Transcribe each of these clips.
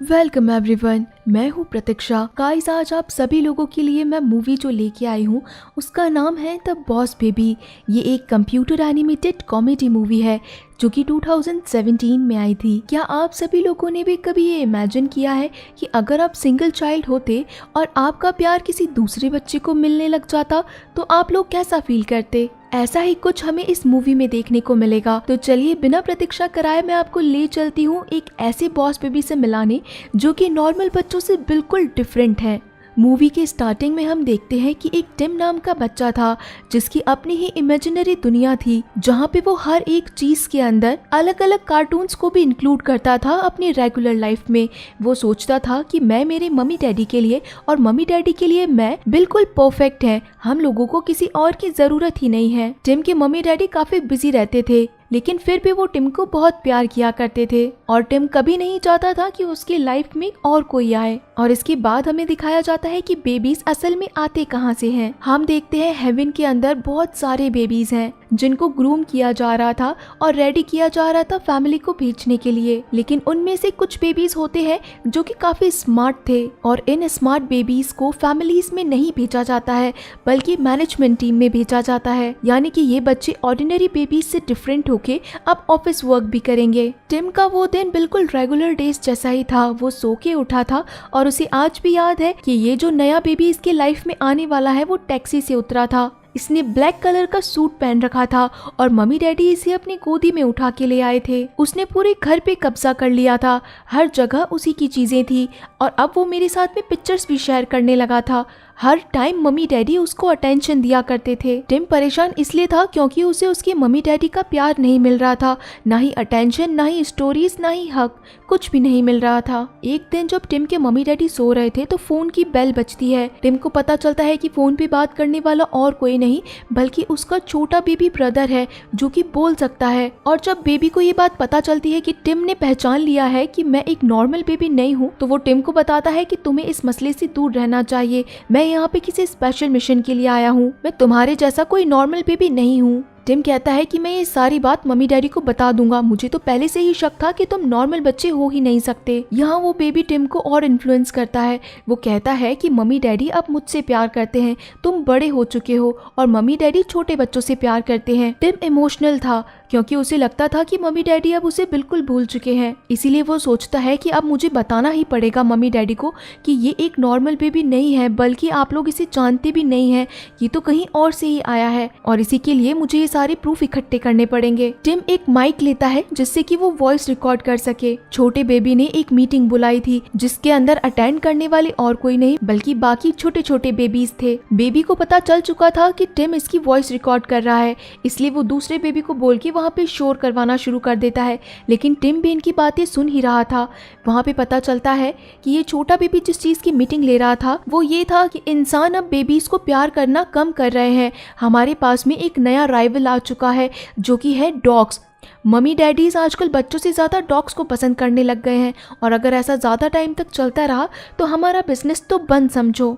Welcome everyone, मैं हूँ प्रतीक्षा। Guys, आज आप सभी लोगों के लिए मैं मूवी जो लेके आई हूँ उसका नाम है द बॉस बेबी। ये एक कंप्यूटर एनिमेटेड कॉमेडी मूवी है जो कि 2017 में आई थी। क्या आप सभी लोगों ने भी कभी ये इमेजिन किया है कि अगर आप सिंगल चाइल्ड होते और आपका प्यार किसी दूसरे बच्चे को मिलने लग जाता तो आप लोग कैसा फील करते? ऐसा ही कुछ हमें इस मूवी में देखने को मिलेगा। तो चलिए बिना प्रतीक्षा कराए मैं आपको ले चलती हूँ एक ऐसे बॉस बेबी से मिलाने जो कि नॉर्मल बच्चों से बिल्कुल डिफरेंट है। मूवी के स्टार्टिंग में हम देखते हैं कि एक टिम नाम का बच्चा था जिसकी अपनी ही इमेजिनरी दुनिया थी, जहाँ पे वो हर एक चीज के अंदर अलग अलग कार्टून्स को भी इंक्लूड करता था अपनी रेगुलर लाइफ में। वो सोचता था कि मैं मेरे मम्मी डैडी के लिए और मम्मी डैडी के लिए मैं बिल्कुल परफेक्ट है, हम लोगों को किसी और की जरूरत ही नहीं है। टिम के मम्मी डैडी काफी बिजी रहते थे लेकिन फिर भी वो टिम को बहुत प्यार किया करते थे और टिम कभी नहीं चाहता था कि उसकी लाइफ में और कोई आए। और इसके बाद हमें दिखाया जाता है कि बेबीज असल में आते कहाँ से हैं। हम देखते हैं हेवन के अंदर बहुत सारे बेबीज हैं जिनको ग्रूम किया जा रहा था और रेडी किया जा रहा था फैमिली को भेजने के लिए। लेकिन उनमें से कुछ बेबीज होते हैं जो कि काफी स्मार्ट थे और इन स्मार्ट बेबीज को फैमिलीज में नहीं भेजा जाता है बल्कि मैनेजमेंट टीम में भेजा जाता है। यानी कि ये बच्चे ऑर्डिनरी बेबीज से डिफरेंट के अब ऑफिस वर्क भी करेंगे। टिम का वो दिन बिल्कुल रेगुलर डेज जैसा ही था। वो सो के उठा था और उसे आज भी याद है कि ये जो नया बेबी इसके लाइफ में आने वाला है वो टैक्सी से उतरा था। इसने ब्लैक कलर का सूट पहन रखा था और मम्मी डैडी इसे अपनी गोदी में उठा के ले आए थे। उसने पूरे घर पे कब्जा कर लिया था, हर जगह उसी की चीजें थी और अब वो मेरे साथ में पिक्चर्स भी शेयर करने लगा था। हर टाइम मम्मी डैडी उसको अटेंशन दिया करते थे। टिम परेशान इसलिए था क्योंकि उसे उसके मम्मी डैडी का प्यार नहीं मिल रहा था, ना ही अटेंशन, ना ही स्टोरीज, ना ही हक, कुछ भी नहीं मिल रहा था। एक दिन जब टिम के मम्मी डैडी सो रहे थे तो फोन की बेल बजती है। टिम को पता चलता है कि फोन पे बात करने वाला और कोई नहीं बल्कि उसका छोटा बेबी ब्रदर है जो कि बोल सकता है। और जब बेबी को ये बात पता चलती है कि टिम ने पहचान लिया है कि मैं एक नॉर्मल बेबी नहीं हूँ, तो वो टिम को बताता है कि तुम्हें इस मसले से दूर रहना चाहिए, मैं यहाँ पे किसी स्पेशल मिशन के लिए आया हूँ, मैं तुम्हारे जैसा कोई नॉर्मल बेबी नहीं हूँ। टिम कहता है कि मैं ये सारी बात मम्मी डैडी को बता दूंगा, मुझे तो पहले से ही शक था कि तुम नॉर्मल बच्चे हो ही नहीं सकते। यहाँ वो बेबी टिम को और इन्फ्लुएंस करता है। वो कहता है कि मम्मी डैडी अब मुझसे प्यार करते हैं, तुम बड़े हो चुके हो और मम्मी डैडी छोटे बच्चों से प्यार करते हैं। टिम इमोशनल था क्योंकि उसे लगता था कि मम्मी डैडी अब उसे बिल्कुल भूल चुके हैं। इसीलिए वो सोचता है कि अब मुझे बताना ही पड़ेगा मम्मी डैडी को कि ये एक नॉर्मल बेबी नहीं है बल्कि आप लोग इसे जानते भी नहीं है, ये तो कहीं और से ही आया है और इसी के लिए मुझे ये सारे प्रूफ इकट्ठे करने पड़ेंगे। टिम एक माइक लेता है जिससे कि वो वॉइस रिकॉर्ड कर सके। छोटे बेबी ने एक मीटिंग बुलाई थी जिसके अंदर अटेंड करने वाले और कोई नहीं बल्कि बाकी छोटे छोटे बेबीज थे। बेबी को पता चल चुका था कि टिम इसकी वॉइस रिकॉर्ड कर रहा है, इसलिए वो दूसरे बेबी को बोल के वहाँ पे शोर करवाना शुरू कर देता है। लेकिन टिम भी इनकी बातें सुन ही रहा था। वहाँ पे पता चलता है कि ये छोटा बेबी जिस चीज की मीटिंग ले रहा था वो ये था कि इंसान अब बेबीज को प्यार करना कम कर रहे हैं। हमारे पास में एक नया राइवल आ चुका है जो कि है डॉग्स। मम्मी डैडीज आजकल बच्चों से ज़्यादा डॉग्स को पसंद करने लग गए हैं और अगर ऐसा ज़्यादा टाइम तक चलता रहा तो हमारा बिजनेस तो बंद समझो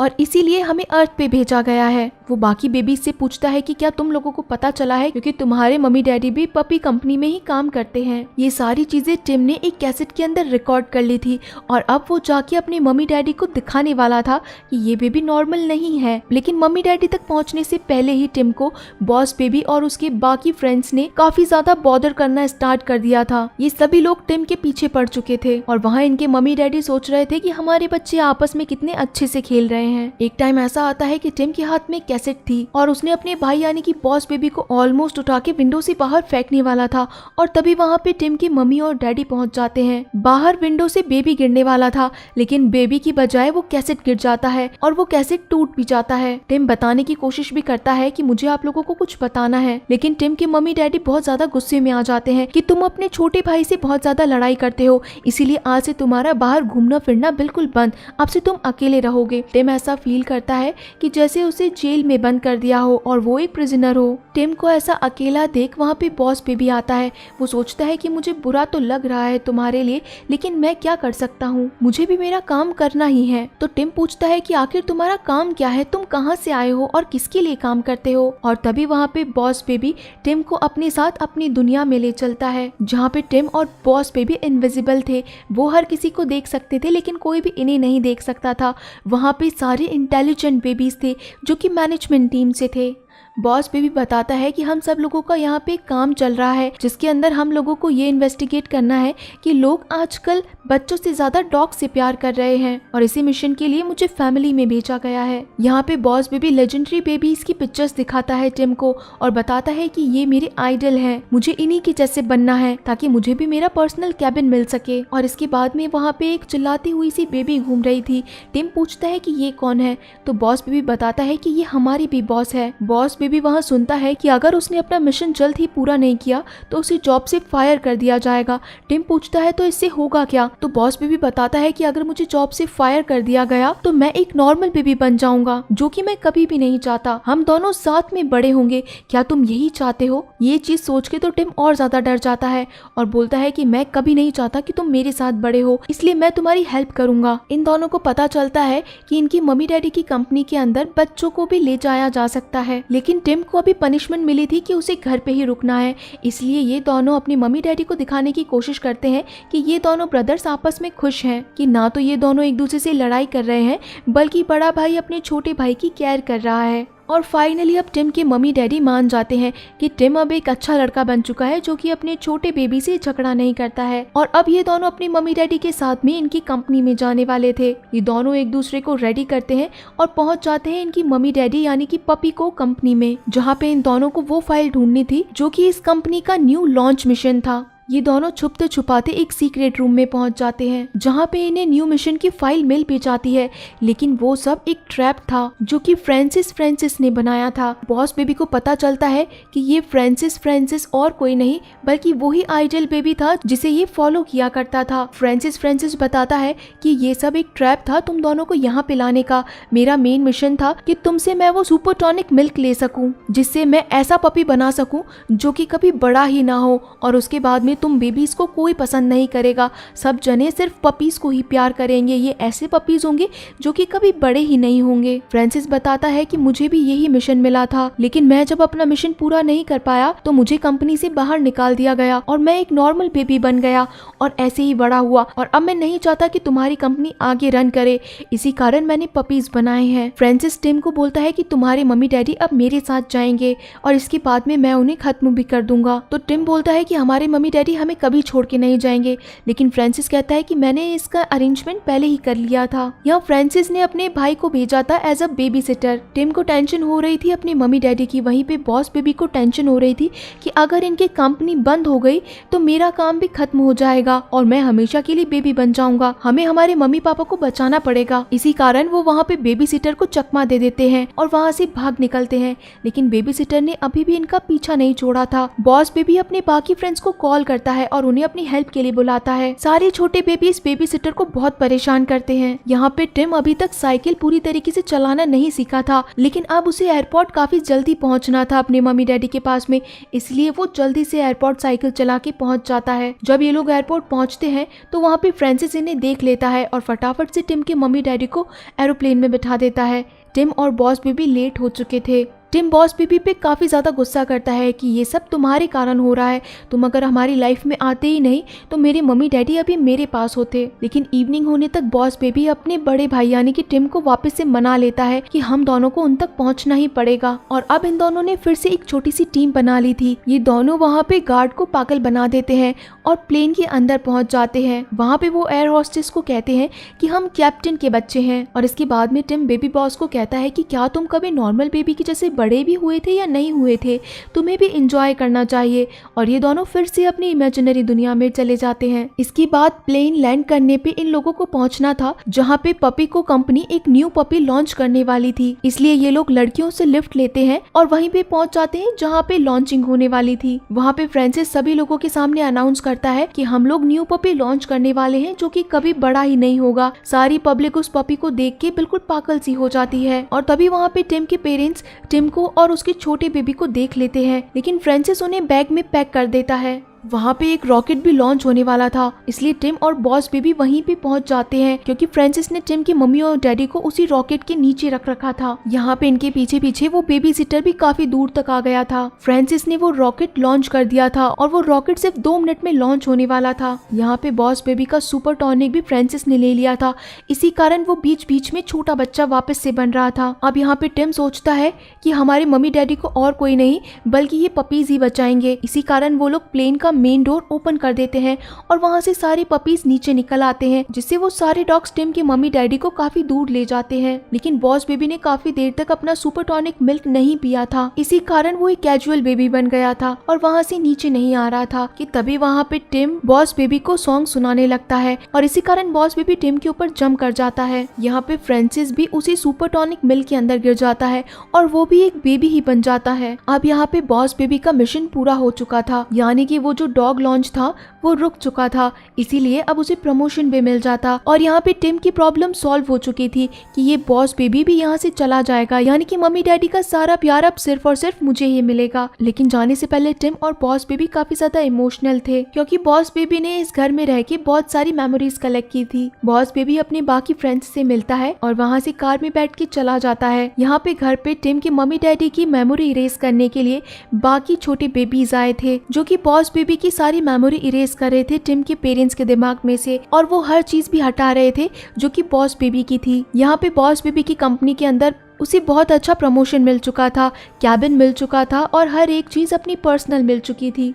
और इसीलिए हमें अर्थ पे भेजा गया है। वो बाकी बेबीज से पूछता है कि क्या तुम लोगों को पता चला है क्योंकि तुम्हारे मम्मी डैडी भी पपी कंपनी में ही काम करते हैं। ये सारी चीजें टिम ने एक कैसेट के अंदर रिकॉर्ड कर ली थी और अब वो जाके अपने मम्मी डैडी को दिखाने वाला था कि ये बेबी नॉर्मल नहीं है। लेकिन मम्मी डैडी तक पहुंचने से पहले ही टिम को बॉस बेबी और उसके बाकी फ्रेंड्स ने काफी ज्यादा बॉदर करना स्टार्ट कर दिया था। ये सभी लोग टिम के पीछे पड़ चुके थे और वहाँ इनके मम्मी डैडी सोच रहे थे कि हमारे बच्चे आपस में कितने अच्छे से खेल रहे हैं। एक टाइम ऐसा आता है कि टिम के हाथ में कैसेट थी और उसने अपने भाई यानी कि बॉस बेबी को ऑलमोस्ट उठा के विंडो से बाहर फेंकने वाला था और तभी वहाँ पे टिम की मम्मी और डैडी पहुंच जाते हैं। बाहर विंडो से बेबी गिरने वाला था लेकिन बेबी की बजाय वो कैसेट गिर जाता है और वो कैसेट टूट भी जाता है। टिम बताने की कोशिश भी करता है कि मुझे आप लोगों को कुछ बताना है, लेकिन टिम के मम्मी डैडी बहुत ज्यादा गुस्से में आ जाते हैं कि तुम अपने छोटे भाई से बहुत ज्यादा लड़ाई करते हो, इसीलिए आज से तुम्हारा बाहर घूमना फिरना बिल्कुल बंद, अब से तुम अकेले रहोगे। टिम ऐसा फील करता है कि जैसे उसे जेल में बंद कर दिया हो और वो एक प्रिजनर हो। टिम को ऐसा अकेला देख वहाँ पे बॉस बेबी आता है। वो सोचता है कि मुझे बुरा तो लग रहा है तुम्हारे लिए, लेकिन मैं क्या कर सकता हूँ, मुझे भी मेरा काम करना ही है। तो टिम पूछता है कि आखिर तुम्हारा काम क्या है, तुम कहाँ से आए हो और किसके लिए काम करते हो। और तभी वहाँ पे बॉस बेबी टिम को अपने साथ अपनी दुनिया में ले चलता है, जहाँ पे टिम और बॉस बेबी इनविजिबल थे। वो हर किसी को देख सकते थे लेकिन कोई भी इन्हें नहीं देख सकता था। वहाँ पे सारे इंटेलिजेंट बेबीज थे जो कि मैनेजमेंट टीम से थे। बॉस बेबी बताता है कि हम सब लोगों का यहाँ पे काम चल रहा है, जिसके अंदर हम लोगों को ये इन्वेस्टिगेट करना है कि लोग आजकल बच्चों से ज्यादा डॉग से प्यार कर रहे हैं, और इसी मिशन के लिए मुझे फैमिली में भेजा गया है। यहाँ पे बॉस बेबी लेजेंडरी बेबीज की पिक्चर्स दिखाता है टिम को और बताता है कि ये मेरे आइडल हैं, मुझे इन्हीं के जैसे बनना है ताकि मुझे भी मेरा पर्सनल कैबिन मिल सके। और इसके बाद में वहाँ पे एक चिल्लाती हुई सी बेबी घूम रही थी। टिम पूछता है कि ये कौन है, तो बॉस बेबी बताता है कि ये हमारी भी बॉस है। बॉस बेबी वहाँ सुनता है कि अगर उसने अपना मिशन जल्द ही पूरा नहीं किया तो उसे जॉब से फायर कर दिया जाएगा। टिम पूछता है तो इससे होगा क्या, तो बॉस बेबी बताता है कि अगर मुझे जॉब से फायर कर दिया गया तो मैं एक नॉर्मल बेबी बन जाऊंगा, जो कि मैं कभी भी नहीं चाहता। हम दोनों साथ में बड़े होंगे, क्या तुम यही चाहते हो। ये चीज सोच के तो टिम और ज्यादा डर जाता है और बोलता है कि मैं कभी नहीं चाहता कि तुम मेरे साथ बड़े हो, इसलिए मैं तुम्हारी हेल्प करूंगा। इन दोनों को पता चलता है कि इनकी मम्मी डैडी की कंपनी के अंदर बच्चों को भी ले जाया जा सकता है, लेकिन टिम को अभी पनिशमेंट मिली थी कि उसे घर पे ही रुकना है। इसलिए ये दोनों अपनी मम्मी डैडी को दिखाने की कोशिश करते हैं कि ये दोनों ब्रदर्स आपस में खुश हैं, कि ना तो ये दोनों एक दूसरे से लड़ाई कर रहे हैं बल्कि बड़ा भाई अपने छोटे भाई की केयर कर रहा है। और फाइनली अब टिम के मम्मी डैडी मान जाते हैं कि टिम अब एक अच्छा लड़का बन चुका है जो कि अपने छोटे बेबी से झगड़ा नहीं करता है। और अब ये दोनों अपनी मम्मी डैडी के साथ में इनकी कंपनी में जाने वाले थे। ये दोनों एक दूसरे को रेडी करते हैं और पहुंच जाते हैं इनकी मम्मी डैडी यानी कि पपी को कंपनी में, जहाँ पे इन दोनों को वो फाइल ढूंढनी थी जो कि इस कंपनी का न्यू लॉन्च मिशन था। ये दोनों छुपते छुपाते एक सीक्रेट रूम में पहुंच जाते हैं, जहां पे इन्हें न्यू मिशन की फाइल मिल भी जाती है, लेकिन वो सब एक ट्रैप था जो कि फ्रांसिस ने बनाया था। बॉस बेबी को पता चलता है कि ये फ्रांसिस और कोई नहीं बल्कि वही आइडल बेबी था जिसे ये फॉलो किया करता था। फ्रांसिस बताता है कि ये सब एक ट्रैप था तुम दोनों को यहाँ पे लाने का। मेरा मेन मिशन था कि तुमसे मैं वो सुपर टॉनिक मिल्क ले सकूं, जिससे मैं ऐसा पपी बना सकूं जो कि कभी बड़ा ही ना हो, और उसके बाद में तुम बेबीज को कोई पसंद नहीं करेगा, सब जने सिर्फ पपीज को ही प्यार करेंगे। ये ऐसे पपीज होंगे जो कि कभी बड़े ही नहीं होंगे। फ्रांसिस बताता है कि मुझे भी यही मिशन मिला था, लेकिन मैं जब अपना मिशन पूरा नहीं कर पाया तो मुझे कंपनी से बाहर निकाल दिया गया और मैं एक नॉर्मल बेबी बन गया और ऐसे ही बड़ा हुआ, और अब मैं नहीं चाहता कि तुम्हारी कंपनी आगे रन करे, इसी कारण मैंने पपीज बनाए हैं। फ्रांसिस टिम को बोलता है कि तुम्हारे मम्मी डैडी अब मेरे साथ जाएंगे और इसके बाद में मैं उन्हें खत्म भी कर दूंगा। तो टिम बोलता है कि हमारे मम्मी डैडी हमें कभी छोड़ के नहीं जाएंगे, लेकिन फ्रांसिस कहता है कि मैंने इसका अरेंजमेंट पहले ही कर लिया था। यहाँ फ्रांसिस ने अपने भाई को भेजा था as a babysitter. Tim को टेंशन हो रही थी अपनी मम्मी डैडी की, वहीं पे बॉस बेबी को टेंशन हो रही थी कि अगर इनके कंपनी बंद हो गई तो मेरा काम भी खत्म हो जाएगा और मैं हमेशा के लिए बेबी बन जाऊंगा। हमें हमारे मम्मी पापा को बचाना पड़ेगा। इसी कारण वो वहाँ पे बेबी सिटर को चकमा दे देते हैं और वहाँ से भाग निकलते हैं, लेकिन बेबी सिटर ने अभी भी इनका पीछा नहीं छोड़ा था। बॉस बेबी अपने बाकी फ्रेंड्स को कॉल करता है और उन्हें अपनी हेल्प के लिए बुलाता है। सारे छोटे बेबी इस बेबी सिटर को बहुत परेशान करते हैं। यहाँ पे टिम अभी तक साइकिल पूरी तरीके से चलाना नहीं सीखा था, लेकिन अब उसे एयरपोर्ट काफी जल्दी पहुंचना था अपने मम्मी डैडी के पास में, इसलिए वो जल्दी से एयरपोर्ट साइकिल चला के पहुंच जाता है। जब ये लोग एयरपोर्ट पहुंचते हैं तो वहाँ पे फ्रांसिस इन्हें देख लेता है और फटाफट से टिम के मम्मी डैडी को एरोप्लेन में बिठा देता है। टिम और बॉस बेबी लेट हो चुके थे। टिम बॉस बेबी पे काफ़ी ज़्यादा गुस्सा करता है कि ये सब तुम्हारे कारण हो रहा है, तुम अगर हमारी लाइफ में आते ही नहीं तो मेरे मम्मी डैडी अभी मेरे पास होते। लेकिन इवनिंग होने तक बॉस बेबी अपने बड़े भाई यानी कि टिम को वापस से मना लेता है कि हम दोनों को उन तक पहुंचना ही पड़ेगा, और अब इन दोनों ने फिर से एक छोटी सी टीम बना ली थी। ये दोनों वहाँ पे गार्ड को पागल बना देते हैं और प्लेन के अंदर पहुंच जाते हैं। वहाँ पे वो एयर होस्टेस को कहते हैं कि हम कैप्टन के बच्चे हैं, और इसके बाद में टिम बेबी बॉस को कहता है कि क्या तुम कभी नॉर्मल बेबी की जैसे बड़े भी हुए थे या नहीं हुए थे, तुम्हें भी इंजॉय करना चाहिए। और ये दोनों फिर से अपनी इमेजिनरी दुनिया में चले जाते हैं। इसके बाद प्लेन लैंड करने पे इन लोगों को पहुंचना था जहाँ पे पपी को कंपनी एक न्यू पपी लॉन्च करने वाली थी, इसलिए ये लोग लड़कियों से लिफ्ट लेते हैं और वहीं पे पहुंच जाते हैं जहाँ पे लॉन्चिंग होने वाली थी। वहाँ पे फ्रांसिस सभी लोगों के सामने अनाउंस करता है कि हम लोग न्यू पपी लॉन्च करने वाले हैं जो कि कभी बड़ा ही नहीं होगा। सारी पब्लिक उस पपी को देख के बिल्कुल पागल सी हो जाती है और तभी वहाँ पे टिम के पेरेंट्स टिम को और उसके छोटे बेबी को देख लेते हैं, लेकिन फ्रांसिस उन्हें बैग में पैक कर देता है। वहाँ पे एक रॉकेट भी लॉन्च होने वाला था, इसलिए टिम और बॉस बेबी वहीं पे पहुंच जाते हैं क्योंकि फ्रांसिस ने टिम की मम्मी और डैडी को उसी रॉकेट के नीचे रख रखा था। यहाँ पे इनके पीछे पीछे वो बेबी सिटर भी काफी दूर तक आ गया था। फ्रांसिस ने वो रॉकेट लॉन्च कर दिया था और वो रॉकेट सिर्फ 2 मिनट में लॉन्च होने वाला था। यहाँ पे बॉस बेबी का सुपर टॉनिक भी फ्रांसिस ने ले लिया था, इसी कारण वो बीच बीच में छोटा बच्चा वापस से बन रहा था। अब यहाँ पे टिम सोचता है कि हमारे मम्मी डैडी को और कोई नहीं बल्कि ये पपीज ही बचाएंगे, इसी कारण वो लोग प्लेन का मेन डोर ओपन कर देते हैं और वहां से सारे पपीज नीचे निकल आते हैं, जिससे वो सारे डॉग्स टिम के मम्मी डैडी को काफी दूर ले जाते हैं। लेकिन बॉस बेबी ने काफी देर तक अपना सुपर टॉनिक मिल्क नहीं पिया था, इसी कारण वो एक कैजुअल बेबी बन गया था और वहां से नीचे नहीं आ रहा था कि तभी वहां पे टिम बॉस बेबी को सॉन्ग सुनाने लगता है और इसी कारण बॉस बेबी टिम के ऊपर जंप कर जाता है। यहाँ पे फ्रांसिस भी उसी सुपर टॉनिक मिल्क के अंदर गिर जाता है और वो भी एक बेबी ही बन जाता है। अब यहाँ पे बॉस बेबी का मिशन पूरा हो चुका था, यानी कि वो जो डॉग लॉन्च था वो रुक चुका था, इसीलिए अब उसे प्रमोशन भी मिल जाता और यहाँ पे टिम की प्रॉब्लम सॉल्व हो चुकी थी कि ये बॉस बेबी भी यहाँ से चला जाएगा, यानी कि मम्मी डैडी का सारा प्यार अब सिर्फ और सिर्फ मुझे ही मिलेगा। लेकिन जाने से पहले टिम और बॉस बेबी काफी ज्यादा इमोशनल थे क्योंकि बॉस बेबी ने इस घर में रह के बहुत सारी मेमोरीज कलेक्ट की थी। बॉस बेबी अपने बाकी फ्रेंड्स से मिलता है और वहाँ से कार में बैठ के चला जाता है। यहाँ पे घर पे टिम के मम्मी डैडी की मेमोरी इरेज करने के लिए बाकी छोटे बेबीज आए थे जो कि बॉस बेबी की सारी मेमोरी इरेज कर रहे थे टिम के पेरेंट्स के दिमाग में से और वो हर चीज भी हटा रहे थे जो कि बॉस बेबी की थी। यहाँ पे बॉस बेबी की कंपनी के अंदर उसे बहुत अच्छा प्रमोशन मिल चुका था, कैबिन मिल चुका था और हर एक चीज अपनी पर्सनल मिल चुकी थी,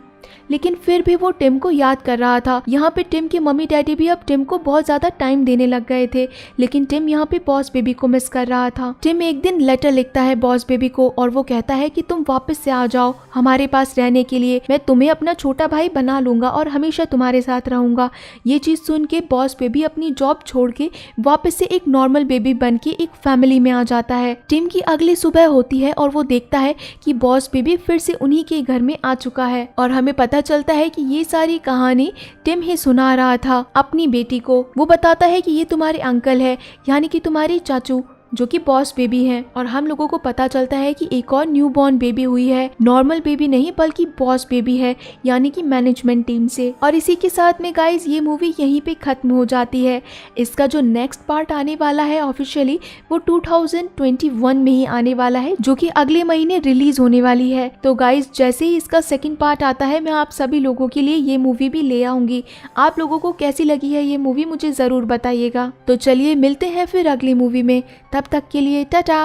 लेकिन फिर भी वो टिम को याद कर रहा था। यहाँ पे टिम के मम्मी डैडी भी अब टिम को बहुत ज्यादा टाइम देने लग गए थे, लेकिन टिम यहाँ पे बॉस बेबी को मिस कर रहा था। टिम एक दिन लेटर लिखता है बॉस बेबी को और वो कहता है कि तुम वापस से आ जाओ हमारे पास रहने के लिए, मैं तुम्हें अपना छोटा भाई बना लूंगा और हमेशा तुम्हारे साथ रहूंगा। ये चीज सुन के बॉस बेबी अपनी जॉब छोड़ के वापस से एक नॉर्मल बेबी बन के एक फैमिली में आ जाता है। टिम की अगली सुबह होती है और वो देखता है कि बॉस बेबी फिर से उन्हीं के घर में आ चुका है और हमें पता चलता है कि ये सारी कहानी टिम ही सुना रहा था अपनी बेटी को। वो बताता है कि ये तुम्हारे अंकल है, यानी कि तुम्हारी चाचू, जो कि बॉस बेबी है। और हम लोगों को पता चलता है कि एक और न्यू बॉर्न बेबी हुई है, नॉर्मल बेबी नहीं बल्कि बॉस बेबी है, यानी कि मैनेजमेंट टीम से। और इसी के साथ में गाइज ये मूवी यहीं पे खत्म हो जाती है। इसका जो नेक्स्ट पार्ट आने वाला है ऑफिशियली वो 2021 में ही आने वाला है, जो कि अगले महीने रिलीज होने वाली है। तो गाइज जैसे ही इसका सेकंड पार्ट आता है मैं आप सभी लोगों के लिए ये मूवी भी ले आऊंगी। आप लोगों को कैसी लगी है ये मूवी मुझे जरूर बताइएगा। तो चलिए मिलते हैं फिर अगली मूवी में, तब तक के लिए टाटा।